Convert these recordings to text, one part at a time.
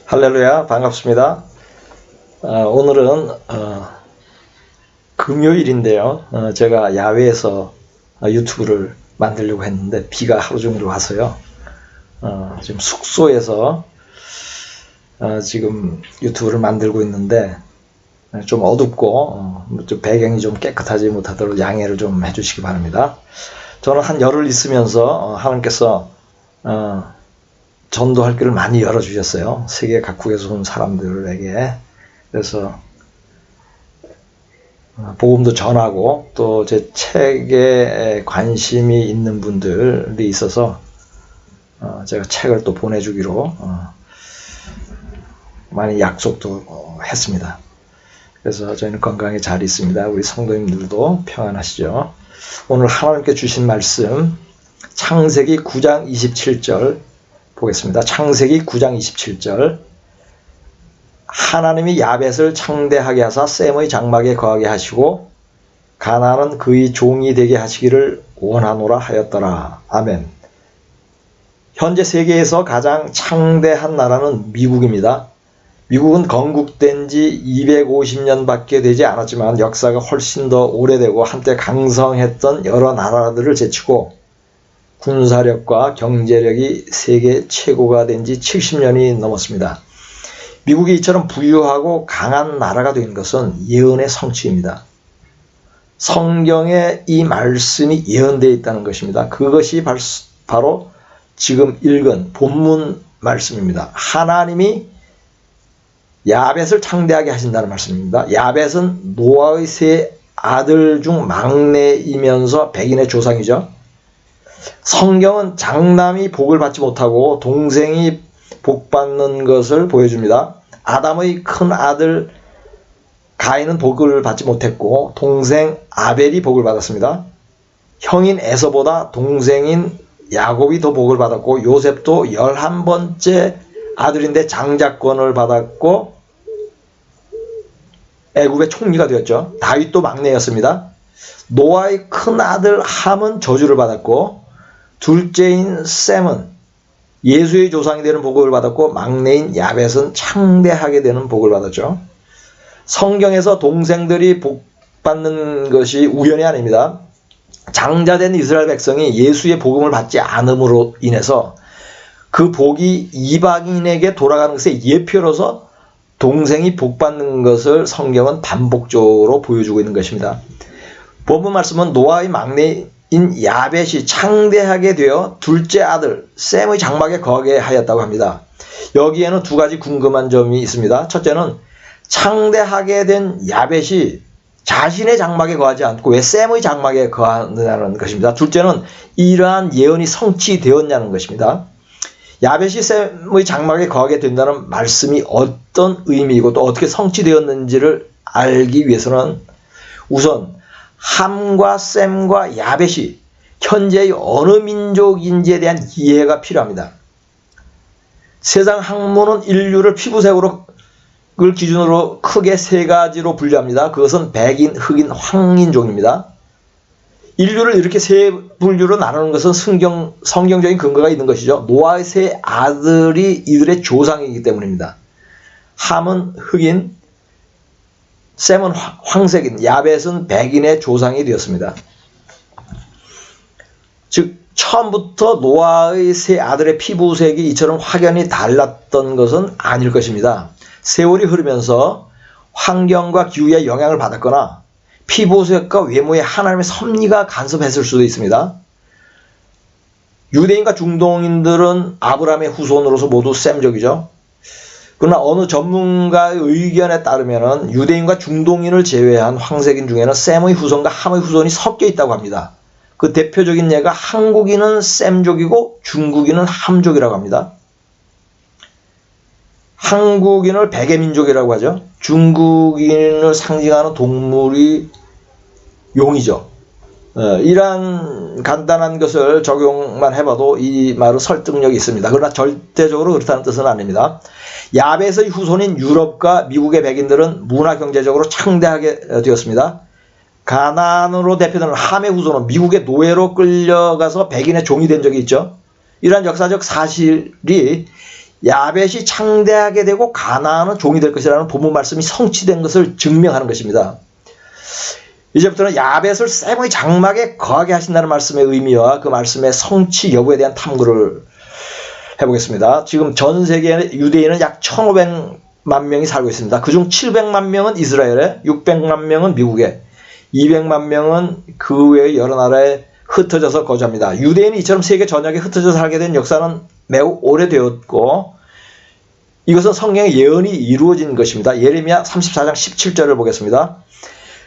할렐루야, 반갑습니다. 오늘은 금요일인데요. 제가 야외에서 유튜브를 만들려고 했는데 비가 하루 종일 와서요. 지금 숙소에서 지금 유튜브를 만들고 있는데 좀 어둡고 좀 배경이 좀 깨끗하지 못하도록 양해를 좀 해주시기 바랍니다. 저는 한 열흘 있으면서 하나님께서 전도할 길을 많이 열어주셨어요. 세계 각국에서 온 사람들에게. 그래서 복음도 전하고 또 제 책에 관심이 있는 분들이 있어서 제가 책을 또 보내주기로 많이 약속도 했습니다. 그래서 저희는 건강에 잘 있습니다. 우리 성도님들도 평안하시죠. 오늘 하나님께 주신 말씀 창세기 9장 27절 보겠습니다. 창세기 9장 27절. 하나님이 야벳을 창대하게 하사 셈의 장막에 거하게 하시고 가나안은 그의 종이 되게 하시기를 원하노라 하였더라. 아멘. 현재 세계에서 가장 창대한 나라는 미국입니다. 미국은 건국된 지 250년밖에 되지 않았지만 역사가 훨씬 더 오래되고 한때 강성했던 여러 나라들을 제치고 군사력과 경제력이 세계 최고가 된 지 70년이 넘었습니다. 미국이 이처럼 부유하고 강한 나라가 된 것은 예언의 성취입니다. 성경에 이 말씀이 예언되어 있다는 것입니다. 그것이 바로 지금 읽은 본문 말씀입니다. 하나님이 야벳을 창대하게 하신다는 말씀입니다. 야벳은 노아의 세 아들 중 막내이면서 백인의 조상이죠. 성경은 장남이 복을 받지 못하고 동생이 복 받는 것을 보여줍니다. 아담의 큰 아들 가인은 복을 받지 못했고 동생 아벨이 복을 받았습니다. 형인 에서보다 동생인 야곱이 더 복을 받았고 요셉도 11번째 아들인데 장자권을 받았고 애굽의 총리가 되었죠. 다윗도 막내였습니다. 노아의 큰 아들 함은 저주를 받았고 둘째인 셈은 예수의 조상이 되는 복을 받았고 막내인 야벳은 창대하게 되는 복을 받았죠. 성경에서 동생들이 복 받는 것이 우연이 아닙니다. 장자된 이스라엘 백성이 예수의 복음을 받지 않음으로 인해서 그 복이 이방인에게 돌아가는 것의 예표로서 동생이 복 받는 것을 성경은 반복적으로 보여주고 있는 것입니다. 본문 말씀은 노아의 막내인 야벳이 창대하게 되어 둘째 아들 셈의 장막에 거하게 하였다고 합니다. 여기에는 두 가지 궁금한 점이 있습니다. 첫째는 창대하게 된 야벳이 자신의 장막에 거하지 않고 왜 셈의 장막에 거하느냐는 것입니다. 둘째는 이러한 예언이 성취되었냐는 것입니다. 야벳이 셈의 장막에 거하게 된다는 말씀이 어떤 의미이고 또 어떻게 성취되었는지를 알기 위해서는 우선 함과 셈과 야벳이 현재의 어느 민족인지에 대한 이해가 필요합니다. 세상 학문은 인류를 피부색으로 기준으로 크게 세 가지로 분류합니다. 그것은 백인, 흑인, 황인종입니다. 인류를 이렇게 세 분류로 나누는 것은 성경적인 근거가 있는 것이죠. 노아의 세 아들이 이들의 조상이기 때문입니다. 함은 흑인, 셈은 황색인, 야벳은 백인의 조상이 되었습니다. 즉 처음부터 노아의 세 아들의 피부색이 이처럼 확연히 달랐던 것은 아닐 것입니다. 세월이 흐르면서 환경과 기후에 영향을 받았거나 피부색과 외모에 하나님의 섭리가 간섭했을 수도 있습니다. 유대인과 중동인들은 아브라함의 후손으로서 모두 셈족이죠. 그러나 어느 전문가의 의견에 따르면 유대인과 중동인을 제외한 황색인 중에는 셈의 후손과 함의 후손이 섞여 있다고 합니다. 그 대표적인 예가 한국인은 셈족이고 중국인은 함족이라고 합니다. 한국인을 백의민족이라고 하죠. 중국인을 상징하는 동물이 용이죠. 이러한 간단한 것을 적용만 해봐도 이 말은 설득력이 있습니다. 그러나 절대적으로 그렇다는 뜻은 아닙니다. 야벳의 후손인 유럽과 미국의 백인들은 문화 경제적으로 창대하게 되었습니다. 가나안으로 대표되는 함의 후손은 미국의 노예로 끌려가서 백인의 종이 된 적이 있죠. 이러한 역사적 사실이 야벳이 창대하게 되고 가나안은 종이 될 것이라는 본문 말씀이 성취된 것을 증명하는 것입니다. 이제부터는 야벳을 셈의 장막에 거하게 하신다는 말씀의 의미와 그 말씀의 성취 여부에 대한 탐구를 해보겠습니다. 지금 전 세계 유대인은 약 1,500만 명이 살고 있습니다. 그중 700만 명은 이스라엘에, 600만 명은 미국에, 200만 명은 그 외의 여러 나라에 흩어져서 거주합니다. 유대인이 이처럼 세계 전역에 흩어져서 살게 된 역사는 매우 오래되었고 이것은 성경의 예언이 이루어진 것입니다. 예레미야 34장 17절을 보겠습니다.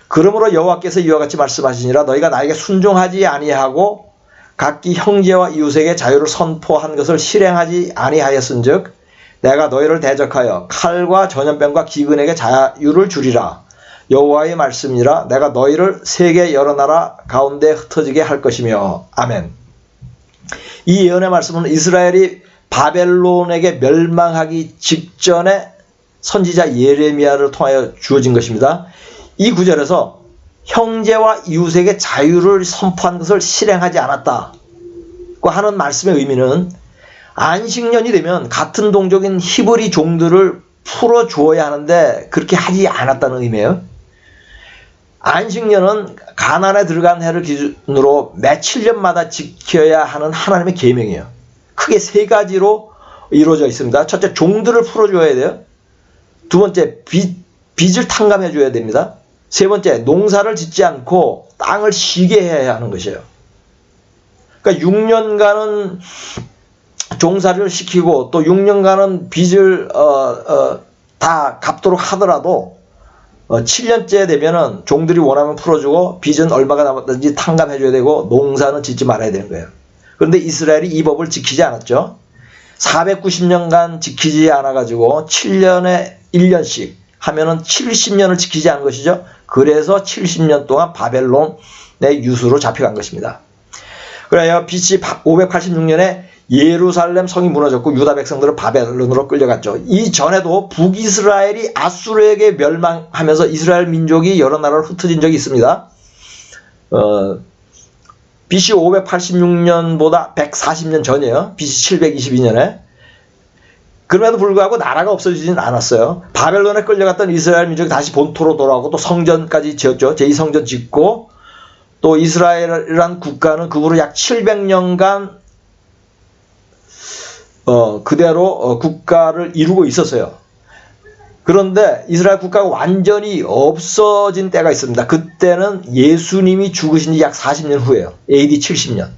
그러므로 여호와께서 이와 같이 말씀하시니라 너희가 나에게 순종하지 아니하고 각기 형제와 이웃에게 자유를 선포한 것을 실행하지 아니하였은즉 내가 너희를 대적하여 칼과 전염병과 기근에게 자유를 주리라. 여호와의 말씀이라 내가 너희를 세계 여러 나라 가운데 흩어지게 할 것이며. 아멘. 이 예언의 말씀은 이스라엘이 바벨론에게 멸망하기 직전에 선지자 예레미야를 통하여 주어진 것입니다. 이 구절에서 형제와 이웃에게 자유를 선포한 것을 실행하지 않았다고 하는 말씀의 의미는 안식년이 되면 같은 동족인 히브리 종들을 풀어주어야 하는데 그렇게 하지 않았다는 의미예요. 안식년은 가나안에 들어간 해를 기준으로 매 7년마다 지켜야 하는 하나님의 계명이에요. 크게 세 가지로 이루어져 있습니다. 첫째, 종들을 풀어줘야 돼요. 두 번째, 빚을 탕감해 줘야 됩니다. 세 번째, 농사를 짓지 않고 땅을 쉬게 해야 하는 것이에요. 그러니까 6년간은 종살이를 시키고 또 6년간은 빚을 다 갚도록 하더라도 7년째 되면은 종들이 원하면 풀어주고 빚은 얼마가 남았든지 탕감해줘야 되고 농사는 짓지 말아야 되는 거예요. 그런데 이스라엘이 이 법을 지키지 않았죠. 490년간 지키지 않아가지고 7년에 1년씩 하면은 70년을 지키지 않은 것이죠. 그래서 70년 동안 바벨론의 유수로 잡혀간 것입니다. 그래야 BC 586년에 예루살렘 성이 무너졌고 유다 백성들은 바벨론으로 끌려갔죠. 이 전에도 북이스라엘이 아수르에게 멸망하면서 이스라엘 민족이 여러 나라로 흩어진 적이 있습니다. BC 586년보다 140년 전이에요. BC 722년에. 그럼에도 불구하고 나라가 없어지진 않았어요. 바벨론에 끌려갔던 이스라엘 민족이 다시 본토로 돌아오고 또 성전까지 지었죠. 제2성전 짓고 또 이스라엘이란 국가는 그 후로 약 700년간 그대로 국가를 이루고 있었어요. 그런데 이스라엘 국가가 완전히 없어진 때가 있습니다. 그때는 예수님이 죽으신 지 약 40년 후예요. AD 70년.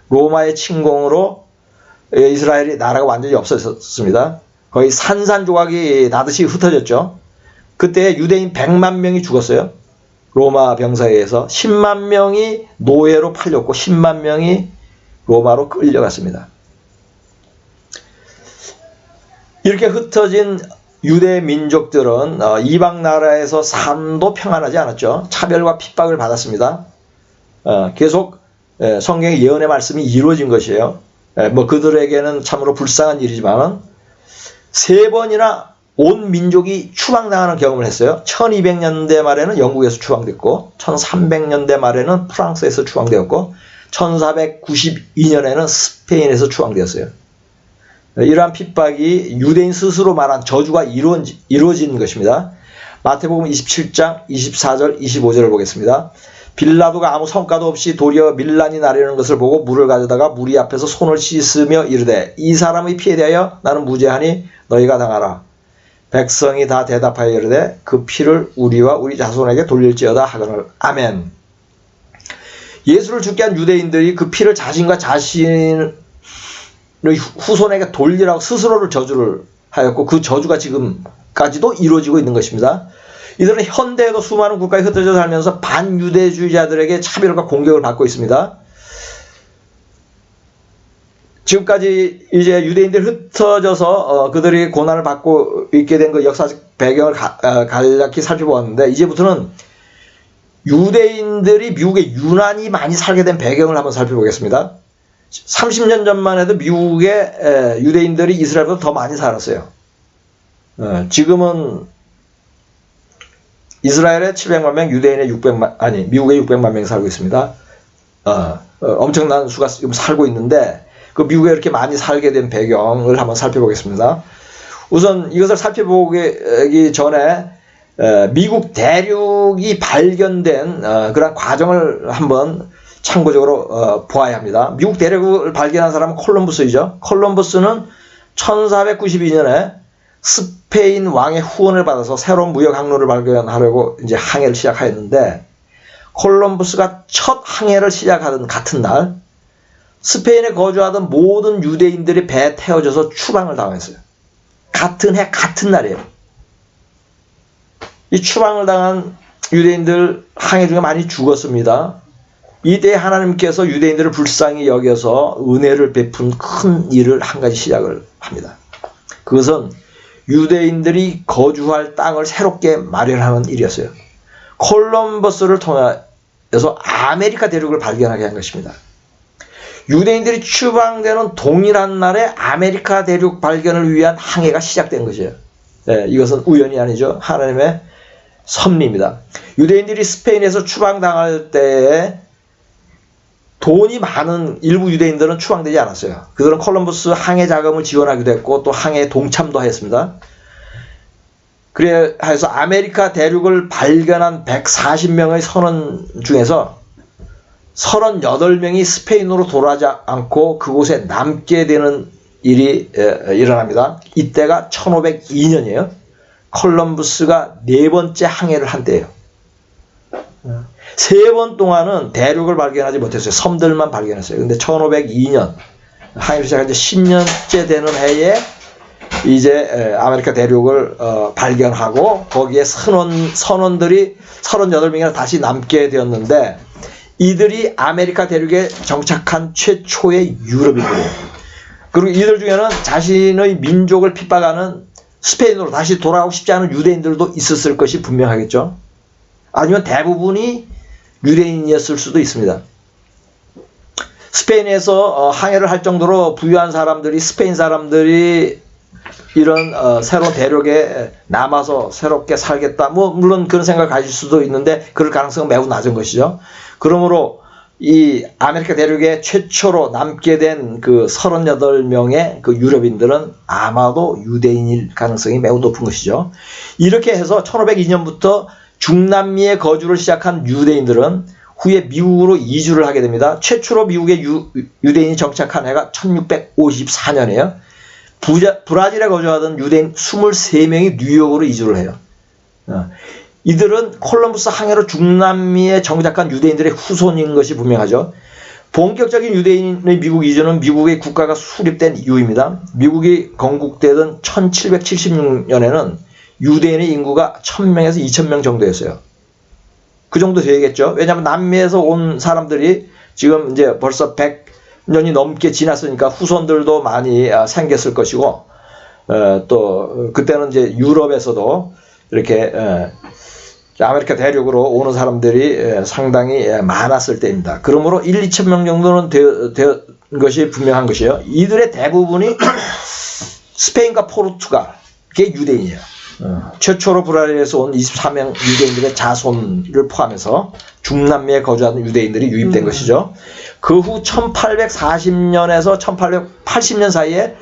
로마의 침공으로 이스라엘이 나라가 완전히 없어졌습니다. 거의 산산조각이 나듯이 흩어졌죠. 그때 유대인 100만 명이 죽었어요. 로마 병사에 의해서 10만 명이 노예로 팔렸고 10만 명이 로마로 끌려갔습니다. 이렇게 흩어진 유대 민족들은 이방 나라에서 삶도 평안하지 않았죠. 차별과 핍박을 받았습니다. 계속 성경의 예언의 말씀이 이루어진 것이에요. 뭐 그들에게는 참으로 불쌍한 일이지만 3번이나 온 민족이 추방당하는 경험을 했어요. 1200년대 말에는 영국에서 추방됐고 1300년대 말에는 프랑스에서 추방되었고 1492년에는 스페인에서 추방되었어요. 이러한 핍박이 유대인 스스로 말한 저주가 이루어진 것입니다. 마태복음 27장 24절 25절을 보겠습니다. 빌라도가 아무 성과도 없이 도리어 밀란이 나려는 것을 보고 물을 가져다가 무리 앞에서 손을 씻으며 이르되 이 사람의 피에 대하여 나는 무죄하니 너희가 당하라. 백성이 다 대답하여 이르되 그 피를 우리와 우리 자손에게 돌릴지어다 하거늘. 아멘. 예수를 죽게 한 유대인들이 그 피를 자신과 자신의 후손에게 돌리라고 스스로를 저주를 하였고 그 저주가 지금까지도 이루어지고 있는 것입니다. 이들은 현대에도 수많은 국가에 흩어져 살면서 반유대주의자들에게 차별과 공격을 받고 있습니다. 지금까지 이제 유대인들이 흩어져서 그들이 고난을 받고 있게 된 그 역사적 배경을 간략히 살펴보았는데 이제부터는 유대인들이 미국에 유난히 많이 살게 된 배경을 한번 살펴보겠습니다. 30년 전만 해도 미국의 유대인들이 이스라엘보다 더 많이 살았어요. 지금은 이스라엘에 700만 명, 유대인에 미국에 600만 명이 살고 있습니다. 엄청난 수가 지금 살고 있는데 그 미국에 이렇게 많이 살게 된 배경을 한번 살펴보겠습니다. 우선 이것을 살펴보기 전에 미국 대륙이 발견된 그런 과정을 한번 참고적으로 보아야 합니다. 미국 대륙을 발견한 사람은 콜럼버스이죠. 콜럼버스는 1492년에 스페인 왕의 후원을 받아서 새로운 무역 항로를 발견하려고 이제 항해를 시작하였는데, 콜럼버스가 첫 항해를 시작하던 같은 날 스페인에 거주하던 모든 유대인들이 배에 태워져서 추방을 당했어요. 같은 해 같은 날이에요. 이 추방을 당한 유대인들 항해 중에 많이 죽었습니다. 이때 하나님께서 유대인들을 불쌍히 여겨서 은혜를 베푼 큰 일을 한 가지 시작을 합니다. 그것은 유대인들이 거주할 땅을 새롭게 마련하는 일이었어요. 콜럼버스를 통해서 아메리카 대륙을 발견하게 한 것입니다. 유대인들이 추방되는 동일한 날에 아메리카 대륙 발견을 위한 항해가 시작된 것이에요. 이것은 우연이 아니죠. 하나님의 섭리입니다. 유대인들이 스페인에서 추방당할 때에 돈이 많은 일부 유대인들은 추방되지 않았어요. 그들은 콜럼버스 항해 자금을 지원하기도 했고 또 항해에 동참도 하였습니다. 그래서 아메리카 대륙을 발견한 140명의 선원 중에서 38명이 스페인으로 돌아가지 않고 그곳에 남게 되는 일이 일어납니다. 이때가 1502년이에요. 콜럼버스가 4번째 항해를 한 때예요. 3번 동안은 대륙을 발견하지 못했어요. 섬들만 발견했어요. 근데 1502년 항해를 시작한 지 10년째 되는 해에 이제 아메리카 대륙을 발견하고 거기에 선원들이 38명이나 다시 남게 되었는데, 이들이 아메리카 대륙에 정착한 최초의 유럽인들이에요. 그리고 이들 중에는 자신의 민족을 핍박하는 스페인으로 다시 돌아가고 싶지 않은 유대인들도 있었을 것이 분명하겠죠. 아니면 대부분이 유대인이었을 수도 있습니다. 스페인에서 항해를 할 정도로 부유한 사람들이, 스페인 사람들이 이런 새로운 대륙에 남아서 새롭게 살겠다, 물론 그런 생각을 가질 수도 있는데 그럴 가능성은 매우 낮은 것이죠. 그러므로 이 아메리카 대륙에 최초로 남게 된 그 38명의 그 유럽인들은 아마도 유대인일 가능성이 매우 높은 것이죠. 이렇게 해서 1502년부터 중남미에 거주를 시작한 유대인들은 후에 미국으로 이주를 하게 됩니다. 최초로 미국에 유대인이 정착한 해가 1654년이에요. 브라질에 거주하던 유대인 23명이 뉴욕으로 이주를 해요. 이들은 콜럼버스 항해로 중남미에 정착한 유대인들의 후손인 것이 분명하죠. 본격적인 유대인의 미국 이주는 미국의 국가가 수립된 이후입니다. 미국이 건국되던 1776년에는 유대인의 인구가 1000명에서 2000명 정도였어요. 그 정도 되겠죠. 왜냐하면 남미에서 온 사람들이 지금 이제 벌써 100년이 넘게 지났으니까 후손들도 많이 생겼을 것이고, 또 그때는 이제 유럽에서도 이렇게 아메리카 대륙으로 오는 사람들이 상당히 많았을 때입니다. 그러므로 1, 2천 명 정도는 된 것이 분명한 것이에요. 이들의 대부분이 스페인과 포르투갈의 유대인이에요. 최초로 브라질에서 온 24명 유대인들의 자손을 포함해서 중남미에 거주하는 유대인들이 유입된 것이죠. 그 후 1840년에서 1880년 사이에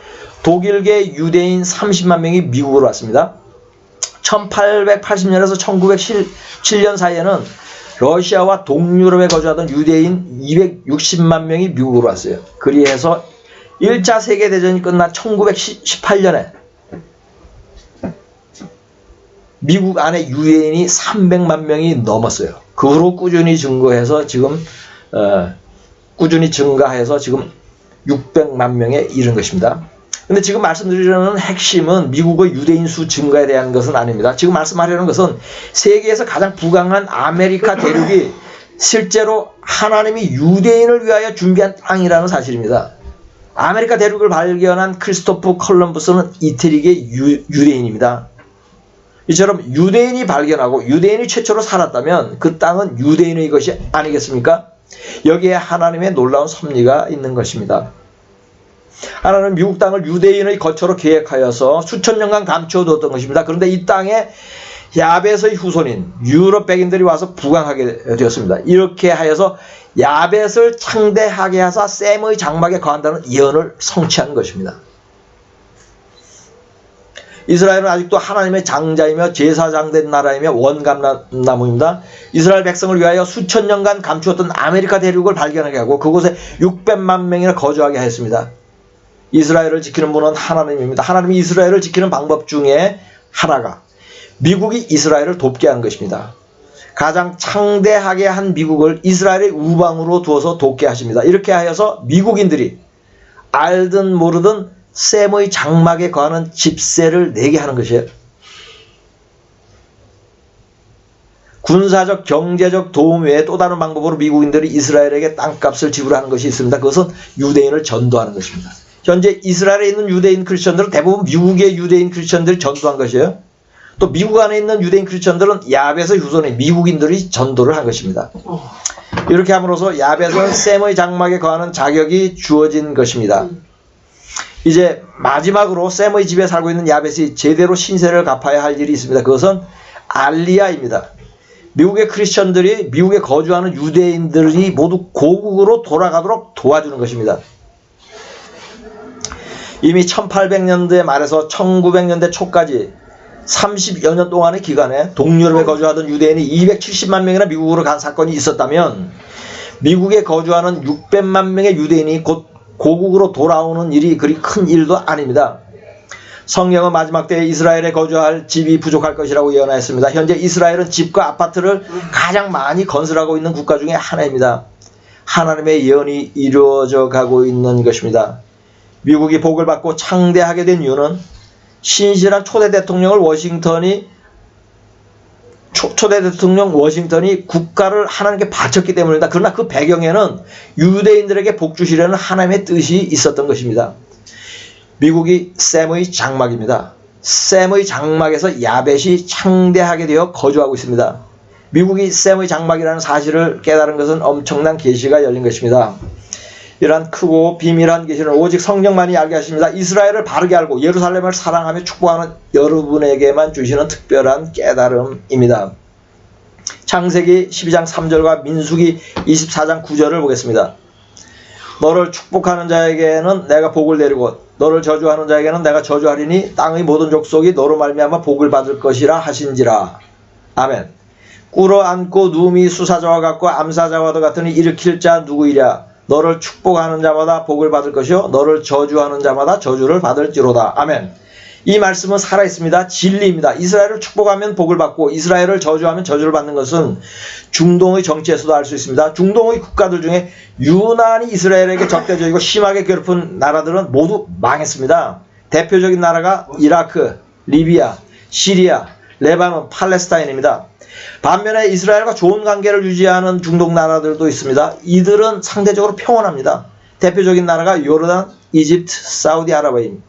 독일계 유대인 30만 명이 미국으로 왔습니다. 1880년에서 1907년 사이에는 러시아와 동유럽에 거주하던 유대인 260만 명이 미국으로 왔어요. 그리해서 1차 세계대전이 끝난 1918년에 미국 안에 유대인이 300만 명이 넘었어요. 그 후로 꾸준히 증가해서 지금 600만 명에 이른 것입니다. 근데 지금 말씀드리려는 핵심은 미국의 유대인 수 증가에 대한 것은 아닙니다. 지금 말씀하려는 것은 세계에서 가장 부강한 아메리카 대륙이 실제로 하나님이 유대인을 위하여 준비한 땅이라는 사실입니다. 아메리카 대륙을 발견한 크리스토프 콜럼버스는 이태리계 유대인입니다. 이처럼 유대인이 발견하고 유대인이 최초로 살았다면 그 땅은 유대인의 것이 아니겠습니까? 여기에 하나님의 놀라운 섭리가 있는 것입니다. 하나님은 미국 땅을 유대인의 거처로 계획하여서 수천 년간 감춰두었던 것입니다. 그런데 이 땅에 야벳의 후손인 유럽 백인들이 와서 부강하게 되었습니다. 이렇게 하여서 야벳을 창대하게 하사 셈의 장막에 거한다는 예언을 성취한 것입니다. 이스라엘은 아직도 하나님의 장자이며 제사장된 나라이며 원감나무입니다. 이스라엘 백성을 위하여 수천 년간 감추었던 아메리카 대륙을 발견하게 하고 그곳에 600만 명이나 거주하게 하였습니다. 이스라엘을 지키는 분은 하나님입니다. 하나님이 이스라엘을 지키는 방법 중에 하나가 미국이 이스라엘을 돕게 하는 것입니다. 가장 창대하게 한 미국을 이스라엘의 우방으로 두어서 돕게 하십니다. 이렇게 하여서 미국인들이 알든 모르든 셈의 장막에 거하는 집세를 내게 하는 것이에요. 군사적, 경제적 도움 외에 또 다른 방법으로 미국인들이 이스라엘에게 땅값을 지불하는 것이 있습니다. 그것은 유대인을 전도하는 것입니다. 현재 이스라엘에 있는 유대인 크리스천들은 대부분 미국의 유대인 크리스천들이 전도한 것이에요. 또 미국 안에 있는 유대인 크리스천들은 야벳의 후손인 미국인들이 전도를 한 것입니다. 이렇게 함으로써 야벳은 셈의 장막에 거하는 자격이 주어진 것입니다. 이제 마지막으로 셈의 집에 살고 있는 야벳이 제대로 신세를 갚아야 할 일이 있습니다. 그것은 알리야입니다. 미국의 크리스천들이 미국에 거주하는 유대인들이 모두 고국으로 돌아가도록 도와주는 것입니다. 이미 1800년대 말에서 1900년대 초까지 30여 년 동안의 기간에 동유럽에 거주하던 유대인이 270만 명이나 미국으로 간 사건이 있었다면 미국에 거주하는 600만 명의 유대인이 곧 고국으로 돌아오는 일이 그리 큰 일도 아닙니다. 성경은 마지막 때에 이스라엘에 거주할 집이 부족할 것이라고 예언하였습니다. 현재 이스라엘은 집과 아파트를 가장 많이 건설하고 있는 국가 중에 하나입니다. 하나님의 예언이 이루어져 가고 있는 것입니다. 미국이 복을 받고 창대하게 된 이유는 신실한 초대 대통령 워싱턴이 국가를 하나님께 바쳤기 때문입니다. 그러나 그 배경에는 유대인들에게 복 주시려는 하나님의 뜻이 있었던 것입니다. 미국이 셈의 장막입니다. 셈의 장막에서 야벳이 창대하게 되어 거주하고 있습니다. 미국이 셈의 장막이라는 사실을 깨달은 것은 엄청난 계시가 열린 것입니다. 이러한 크고 비밀한 계시는 오직 성령만이 알게 하십니다. 이스라엘을 바르게 알고 예루살렘을 사랑하며 축복하는 여러분에게만 주시는 특별한 깨달음입니다. 창세기 12장 3절과 민수기 24장 9절을 보겠습니다. 너를 축복하는 자에게는 내가 복을 내리고 너를 저주하는 자에게는 내가 저주하리니 땅의 모든 족속이 너로 말미암아 복을 받을 것이라 하신지라. 아멘. 꿇어 앉고 누움이 수사자와 같고 암사자와도 같으니 일으킬 자 누구이랴. 너를 축복하는 자마다 복을 받을 것이요 너를 저주하는 자마다 저주를 받을지로다. 아멘. 이 말씀은 살아있습니다. 진리입니다. 이스라엘을 축복하면 복을 받고 이스라엘을 저주하면 저주를 받는 것은 중동의 정치에서도 알 수 있습니다. 중동의 국가들 중에 유난히 이스라엘에게 적대적이고 심하게 괴롭힌 나라들은 모두 망했습니다. 대표적인 나라가 이라크, 리비아, 시리아, 레바논, 팔레스타인입니다. 반면에 이스라엘과 좋은 관계를 유지하는 중동 나라들도 있습니다. 이들은 상대적으로 평온합니다. 대표적인 나라가 요르단, 이집트, 사우디아라비아입니다.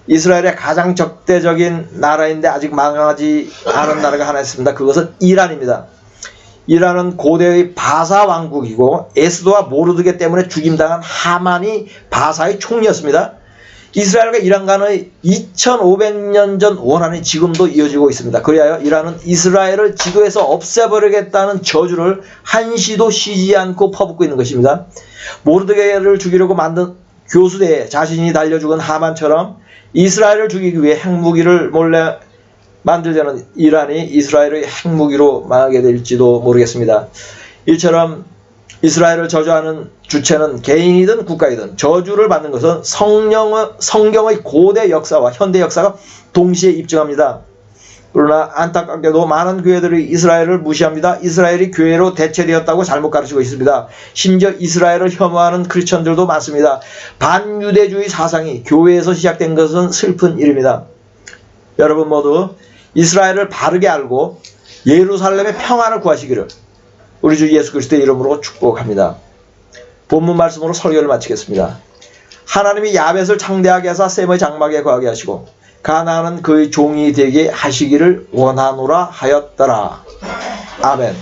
이스라엘의 가장 적대적인 나라인데 아직 망하지 않은 나라가 하나 있습니다. 그것은 이란입니다. 이란은 고대의 바사 왕국이고 에스도와 모르드게 때문에 죽임당한 하만이 바사의 총리였습니다. 이스라엘과 이란 간의 2500년 전 원한이 지금도 이어지고 있습니다. 그리하여 이란은 이스라엘을 지도에서 없애버리겠다는 저주를 한시도 쉬지 않고 퍼붓고 있는 것입니다. 모르드게를 죽이려고 만든 교수대에 자신이 달려 죽은 하만처럼 이스라엘을 죽이기 위해 핵무기를 몰래 만들려는 이란이 이스라엘의 핵무기로 망하게 될지도 모르겠습니다. 이처럼 이스라엘을 저주하는 주체는 개인이든 국가이든 저주를 받는 것은 성경의 고대 역사와 현대 역사가 동시에 입증합니다. 그러나 안타깝게도 많은 교회들이 이스라엘을 무시합니다. 이스라엘이 교회로 대체되었다고 잘못 가르치고 있습니다. 심지어 이스라엘을 혐오하는 크리스천들도 많습니다. 반유대주의 사상이 교회에서 시작된 것은 슬픈 일입니다. 여러분 모두 이스라엘을 바르게 알고 예루살렘의 평안을 구하시기를 우리 주 예수 그리스도의 이름으로 축복합니다. 본문 말씀으로 설교를 마치겠습니다. 하나님이 야벳을 창대하게 하사 셈의 장막에 거하게 하시고 가나안은 그의 종이 되게 하시기를 원하노라 하였더라. 아멘.